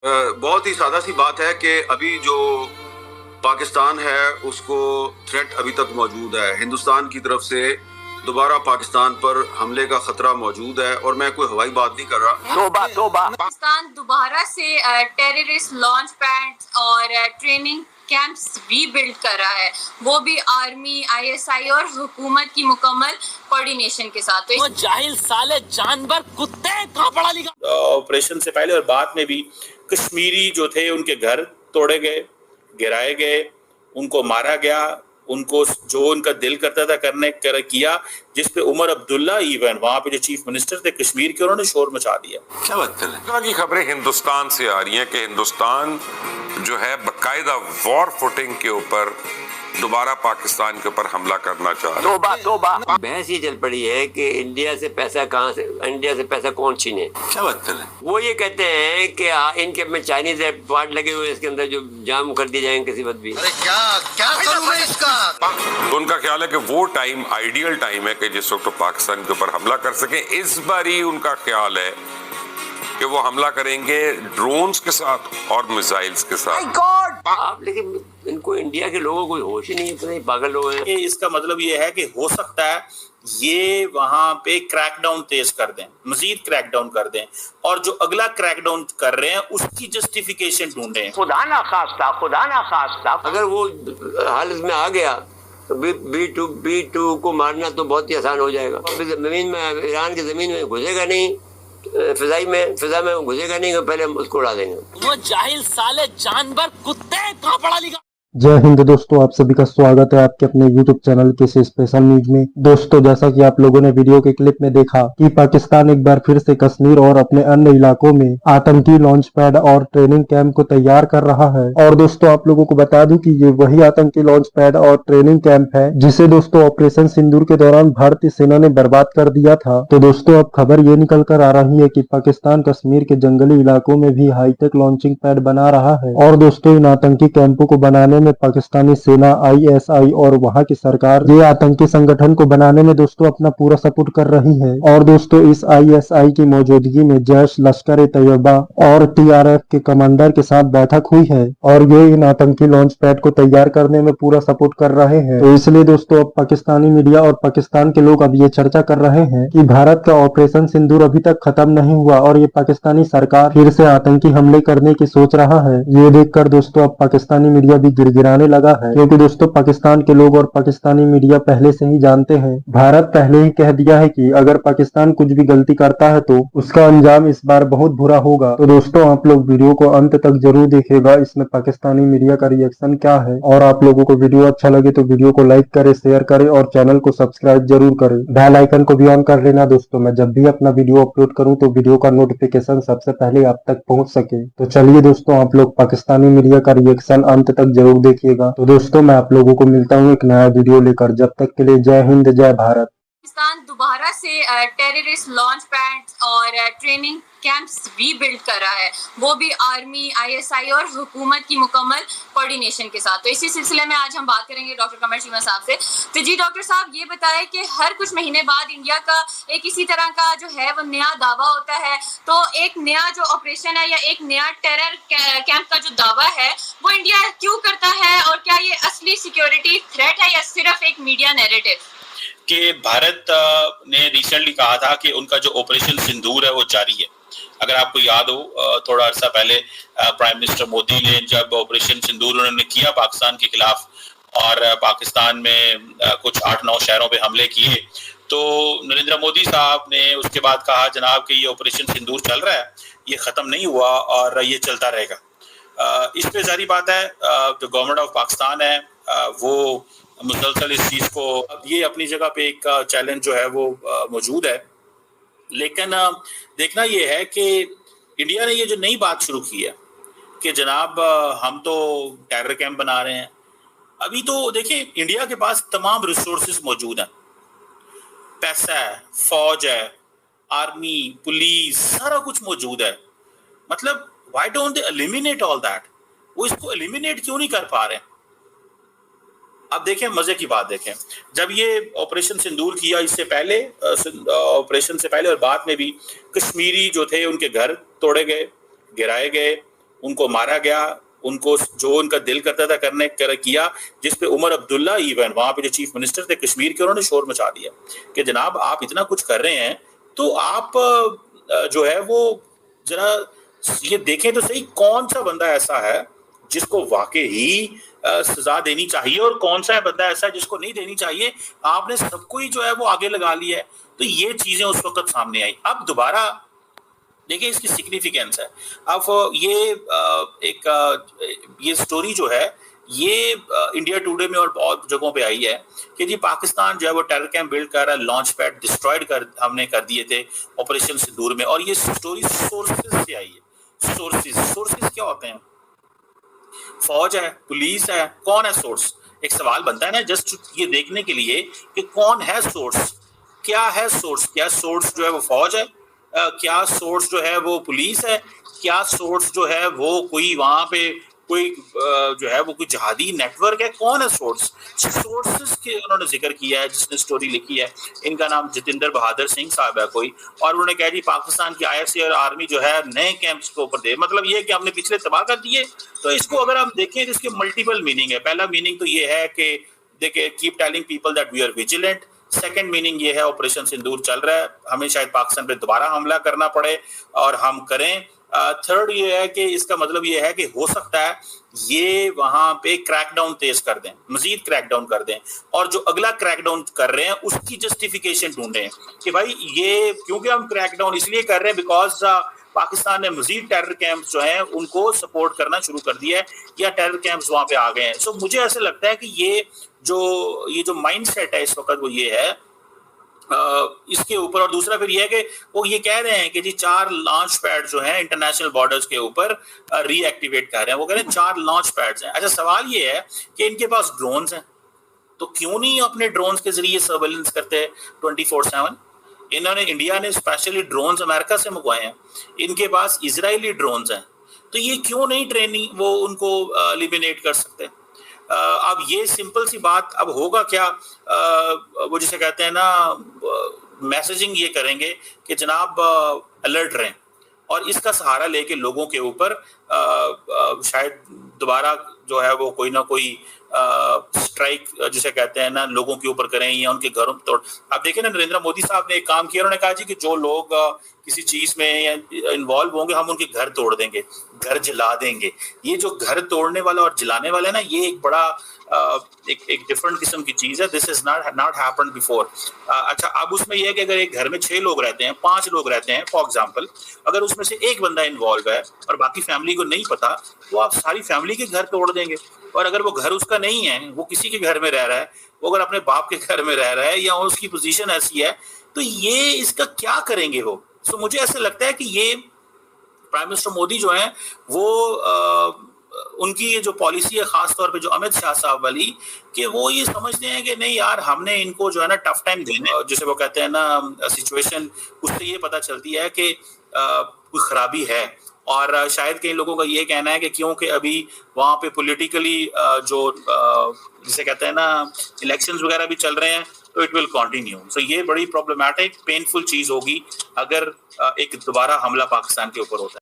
بہت ہی سادہ سی بات ہے کہ ابھی جو پاکستان ہے اس کو تھریٹ ابھی تک موجود ہے. ہندوستان کی طرف سے دوبارہ پاکستان پر حملے کا خطرہ موجود ہے اور میں کوئی ہوائی بات نہیں کر رہا. توبہ توبہ. پاکستان دوبارہ سے ٹیررسٹ لانچ پیڈ اور ٹریننگ کیمپس ری بلڈ کر رہا ہے، وہ بھی آرمی، ISI اور حکومت کی مکمل کوارڈینیشن کے ساتھ. وہ جاہل سالے جانور کتے کہاں پڑھا لکھا. آپریشن سے پہلے اور بعد میں بھی کشمیری جو تھے ان کے گھر توڑے گئے، گرائے گئے، ان کو مارا گیا، ان کو جو ان کا دل کرتا تھا کرنے کیا، جس پہ عمر عبداللہ ایون وہاں پہ جو چیف منسٹر تھے کشمیر کے، انہوں نے شور مچا دیا. کیا بات کر رہے ہیں؟ کی خبریں ہندوستان سے آ رہی ہیں کہ ہندوستان جو ہے باقاعدہ وار فوٹنگ کے اوپر دوبارہ پاکستان کے اوپر حملہ کرنا چاہ رہا ہے. توبہ توبہ. بحث یہ چل پڑی ہے کہ انڈیا سے پیسہ کون چھینے. کیا بات کر رہے ہیں؟ وہ یہ کہتے ہیں کہ ان کے میں چائنیز پارٹ لگے ہوئے، اس کے اندر جو جام کر دی جائیں کسی وقت بھی. کیا کروں میں اس کا؟ تو ان کا خیال ہے کہ وہ ٹائم آئیڈیل ٹائم ہے کہ جس وقت پاکستان کے اوپر حملہ کر سکیں. اس بار ہی ان کا خیال ہے کہ وہ حملہ کریں گے ڈرونز کے ساتھ اور میزائلز کے ساتھ. آپ لیکن ان کو انڈیا کے لوگوں کو ہوش ہی نہیں ہے، پتہ نہیں پاگل لوگ ہیں. اس کا مطلب یہ ہے کہ ہو سکتا ہے یہ وہاں پہ کریک ڈاؤن تیز کر دیں، مزید کریک ڈاؤن کر دیں، اور جو اگلا کریک ڈاؤن کر رہے ہیں اس کی جسٹیفیکیشن ڈھونڈیں. خدا نہ خواستہ اگر وہ حالت میں آ گیا تو بی ٹو کو مارنا تو بہت ہی آسان ہو جائے گا. زمین میں، ایران کی زمین میں گھسے گا نہیں، فضا میں گھسے گا نہیں، پہلے ہم اس کو اڑا دیں گے. وہ جاہل سالے جانور کتے کہاں پڑھا لکھا. جے ہند دوستو، آپ سبھی کا سواگت ہے آپ کے اپنے یوٹیوب چینل کے اسپیشل نیوز میں. دوستو، جیسا کہ آپ لوگوں نے ویڈیو کے کلپ میں دیکھا کہ پاکستان ایک بار پھر سے کشمیر اور اپنے انیہ علاقوں میں آتنکی لانچ پیڈ اور ٹریننگ کیمپ کو تیار کر رہا ہے. اور دوستو، آپ لوگوں کو بتا دوں کہ یہ وہی آتنکی لانچ پیڈ اور ٹریننگ کیمپ ہے جسے دوستو آپریشن سندور کے دوران بھارتی سینا نے برباد کر دیا تھا. تو دوستو، اب خبر یہ نکل کر آ رہی ہے کہ پاکستان کشمیر کے جنگلی علاقوں میں بھی ہائی ٹیک لانچنگ پیڈ بنا رہا ہے. اور دوستو، ان آتنکی کیمپوں کو بنانے میں پاکستانی سینا، ISI اور وہاں کی سرکار یہ آتنکی سنگٹھن کو بنانے میں دوستو اپنا پورا سپورٹ کر رہی ہے. اور دوستو، اس ISI کی موجودگی میں جیش لشکر طیبہ اور TRF کے کمانڈر کے ساتھ بیٹھک ہوئی ہے اور یہ ان آتنکی لانچ پیڈ کو تیار کرنے میں پورا سپورٹ کر رہے ہیں. تو اس لیے دوستو، اب پاکستانی میڈیا اور پاکستان کے لوگ اب یہ چرچا کر رہے ہیں کہ بھارت کا آپریشن سندور ابھی تک ختم نہیں ہوا اور یہ پاکستانی سرکار پھر سے آتنکی حملے کرنے کی سوچ رہا ہے. یہ دیکھ کر دوستو اب پاکستانی میڈیا بھی گڑگڑانے لگا ہے، کیونکہ دوستو پاکستان کے لوگ اور پاکستانی میڈیا پہلے سے ہی جانتے ہیں، بھارت پہلے ہی کہہ دیا ہے کہ اگر پاکستان کچھ بھی غلطی کرتا ہے تو اس کا انجام اس بار بہت برا ہوگا. تو دوستو، آپ لوگ ویڈیو کو انت تک ضرور دیکھیے گا، اس میں پاکستانی میڈیا کا ری ایکشن کیا ہے. اور آپ لوگوں کو ویڈیو اچھا لگے تو ویڈیو کو لائک کرے، شیئر کرے اور چینل کو سبسکرائب ضرور کرے. بیل آئیکن کو بھی آن کر لینا دوستو، میں جب بھی اپنا ویڈیو اپلوڈ کروں تو ویڈیو کا نوٹیفیکیشن سب سے پہلے آپ تک پہنچ سکے. تو چلیے دوستو، آپ لوگ پاکستانی میڈیا کا ری ایکشن انت تک ضرور دیکھیے گا. تو دوستو، میں آپ لوگوں کو ملتا ہوں ایک نیا ویڈیو لے کر. جب تک کے لیے جے ہند، جے بھارت. پاکستان دوبارہ سے ٹیررسٹ لانچ پیڈ اور ٹریننگ کیمپس ری بلڈ کر رہا ہے، وہ بھی آرمی، ISI اور حکومت کی مکمل کوارڈینیشن کے ساتھ. تو اسی سلسلے میں آج ہم بات کریں گے ڈاکٹر قمر چیمہ صاحب سے. تو جی ڈاکٹر صاحب، یہ بتائیں کہ ہر کچھ مہینے بعد انڈیا کا ایک اسی طرح کا جو ہے وہ نیا دعویٰ ہوتا ہے، تو ایک نیا جو آپریشن ہے یا ایک نیا ٹیرر کیمپ کا جو دعویٰ ہے وہ انڈیا کیوں کرتا ہے، اور کیا یہ اصلی سیکیورٹی تھریٹ ہے یا صرف ایک میڈیا نیریٹو؟ کہ بھارت نے ریسنٹلی کہا تھا کہ ان کا جو آپریشن سندور ہے وہ جاری ہے. اگر آپ کو یاد ہو، تھوڑا عرصہ پہلے پرائم منسٹر مودی نے جب آپریشن سندور انہوں نے کیا پاکستان کے خلاف اور پاکستان میں کچھ 8-9 شہروں پہ حملے کیے، تو نریندر مودی صاحب نے اس کے بعد کہا جناب کہ یہ آپریشن سندور چل رہا ہے، یہ ختم نہیں ہوا اور یہ چلتا رہے گا. اس پہ ظاہری بات ہے جو گورنمنٹ آف پاکستان ہے وہ مسلسل اس چیز کو، یہ اپنی جگہ پہ ایک چیلنج جو ہے وہ موجود ہے. لیکن دیکھنا یہ ہے کہ انڈیا نے یہ جو نئی بات شروع کی ہے کہ جناب ہم تو ٹیرر کیمپ بنا رہے ہیں. ابھی تو دیکھیں انڈیا کے پاس تمام ریسورسز موجود ہیں، پیسہ ہے، فوج ہے، آرمی، پولیس، سارا کچھ موجود ہے. مطلب why don't they eliminate all that؟ وہ اس کو eliminate کیوں نہیں کر پا رہے ہیں؟ اب دیکھیں مزے کی بات، دیکھیں جب یہ آپریشن سندور کیا، اس سے پہلے آپریشن سے پہلے اور بعد میں بھی کشمیری جو تھے ان کے گھر توڑے گئے، گرائے گئے، ان کو مارا گیا, ان کو جو ان کا دل کرتا تھا کیا, جس پہ عمر عبداللہ ایون وہاں پہ جو چیف منسٹر تھے کشمیر کے, انہوں نے شور مچا دیا کہ جناب آپ اتنا کچھ کر رہے ہیں تو آپ جو ہے وہ ذرا یہ دیکھیں تو صحیح کون سا بندہ ایسا ہے جس کو واقعی سزا دینی چاہیے اور کون سا بندہ ایسا ہے جس کو نہیں دینی چاہیے. آپ نے سب کو ہی جو ہے وہ آگے لگا لیا ہے. تو یہ چیزیں اس وقت سامنے آئی. اب دوبارہ دیکھیں اس کی سگنیفیکینس ہے. اب یہ سٹوری جو ہے یہ انڈیا ٹوڈے میں اور بہت جگہوں پہ آئی ہے کہ جی پاکستان جو ہے وہ ٹیرر کیمپ بلڈ کر رہا ہے, لانچ پیڈ ڈسٹرائڈ ہم نے کر دیے تھے آپریشن سندور میں. اور یہ سٹوری سورسز سے آئی ہے. سورسز کیا ہوتے ہیں؟ فوج ہے, پولیس ہے, کون ہے سورس؟ ایک سوال بنتا ہے نا جسٹ یہ دیکھنے کے لیے کہ کون ہے سورس, کیا ہے سورس. کیا سورس جو ہے وہ فوج ہے؟ کیا سورس جو ہے وہ پولیس ہے؟ کیا سورس جو ہے وہ کوئی وہاں پہ کوئی جو ہے وہ کوئی جہادی نیٹ ورک ہے؟ کون ہے سورس؟ سورسز کے انہوں نے ذکر کیا ہے. جس نے سٹوری لکھی ہے ان کا نام جتندر بہادر سنگھ صاحب ہے کوئی, اور انہوں نے کہا جی پاکستان کی IFC اور آرمی جو ہے نئے کیمپس کے اوپر دے, مطلب یہ کہ ہم نے پچھلے تباہ کر دیے. تو اس کو اگر ہم دیکھیں تو اس کے ملٹیپل میننگ ہے. پہلا میننگ تو یہ ہے کہ دیکھیں keep telling people that we are vigilant. Second meaning یہ ہے آپریشن سندور چل رہا ہے, ہمیں شاید پاکستان پہ دوبارہ حملہ کرنا پڑے اور ہم کریں. تھرڈ یہ ہے کہ اس کا مطلب یہ ہے کہ ہو سکتا ہے یہ وہاں پہ کریک ڈاؤن تیز کر دیں, مزید کریک ڈاؤن کر دیں, اور جو اگلا کریک ڈاؤن کر رہے ہیں اس کی جسٹیفیکیشن ڈھونڈیں کہ بھائی یہ کیونکہ ہم کریک ڈاؤن اس لیے کر رہے ہیں بیکاز پاکستان نے مزید ٹیرر کیمپس جو ہیں ان کو سپورٹ کرنا شروع کر دیا ہے یا ٹیرر کیمپس وہاں پہ آ گئے ہیں. سو مجھے ایسا لگتا ہے کہ یہ جو مائنڈ سیٹ ہے اس وقت وہ یہ ہے اس کے اوپر. اور دوسرا پھر یہ ہے کہ وہ یہ کہہ رہے ہیں کہ جی 4 لانچ پیڈ جو ہیں انٹرنیشنل بارڈرز کے اوپر ری ایکٹیویٹ کر رہے ہیں. وہ کہہ رہے ہیں 4 لانچ پیڈز ہیں. اچھا سوال یہ ہے کہ ان کے پاس ڈرونز ہیں تو کیوں نہیں اپنے ڈرونز کے ذریعے سرویلنس کرتے 24/7؟ انہوں نے انڈیا نے اسپیشلی ڈرونز امریکہ سے منگوائے ہیں, ان کے پاس اسرائیلی ڈرونز ہیں, تو یہ کیوں نہیں ٹریننگ وہ ان کو ایلیمینیٹ کر سکتے؟ اب یہ سمپل سی بات, اب ہوگا کیا, وہ جسے کہتے ہیں نا میسیجنگ یہ کریں گے کہ جناب الرٹ رہیں, اور اس کا سہارا لے کے لوگوں کے اوپر شاید دوبارہ جو ہے وہ کوئی نہ کوئی اسٹرائک جسے کہتے ہیں نا لوگوں کے اوپر کریں یا ان کے گھروں توڑ. آپ دیکھیں نا نریندر مودی صاحب نے ایک کام کیا, انہوں نے کہا جی کہ جو لوگ کسی چیز میں انوالو ہوں گے ہم ان کے گھر توڑ دیں گے, گھر جلا دیں گے. یہ جو گھر توڑنے والا اور جلانے والا ہے نا یہ ایک بڑا ایک ڈفرنٹ قسم کی چیز ہے. دس از ناٹ ہیپنڈ بیفور. اچھا اب اس میں یہ ہے کہ اگر ایک گھر میں 6 لوگ رہتے ہیں, 5 لوگ رہتے ہیں فار ایگزامپل, اگر اس میں سے ایک بندہ انوالو ہے اور باقی فیملی کو نہیں پتا تو آپ ساری فیملی کے گھر توڑ دیں گے. اور اگر وہ گھر اس کا نہیں ہے, وہ کسی کے گھر میں رہ رہا ہے, وہ اگر اپنے باپ کے گھر میں رہ رہا ہے یا اس کی پوزیشن ایسی ہے تو یہ اس کا کیا کریں گے وہ؟ سو مجھے ایسا لگتا ہے کہ یہ پرائم منسٹر مودی جو ہیں وہ ان کی یہ جو پالیسی ہے خاص طور پہ جو امت شاہ صاحب والی, کہ وہ یہ سمجھتے ہیں کہ نہیں یار ہم نے ان کو جو ہے نا ٹف ٹائم دینے, جسے وہ کہتے ہیں نا سچویشن, اس سے یہ پتہ چلتی ہے کہ کوئی خرابی ہے. اور شاید کئی لوگوں کا یہ کہنا ہے کہ کیونکہ ابھی وہاں پہ پولیٹیکلی جو جسے کہتے ہیں نا الیکشنز وغیرہ بھی چل رہے ہیں تو اٹ ول کنٹینیو. سو یہ بڑی پرابلمٹک پینفل چیز ہوگی اگر ایک دوبارہ حملہ پاکستان کے اوپر ہوتا ہے.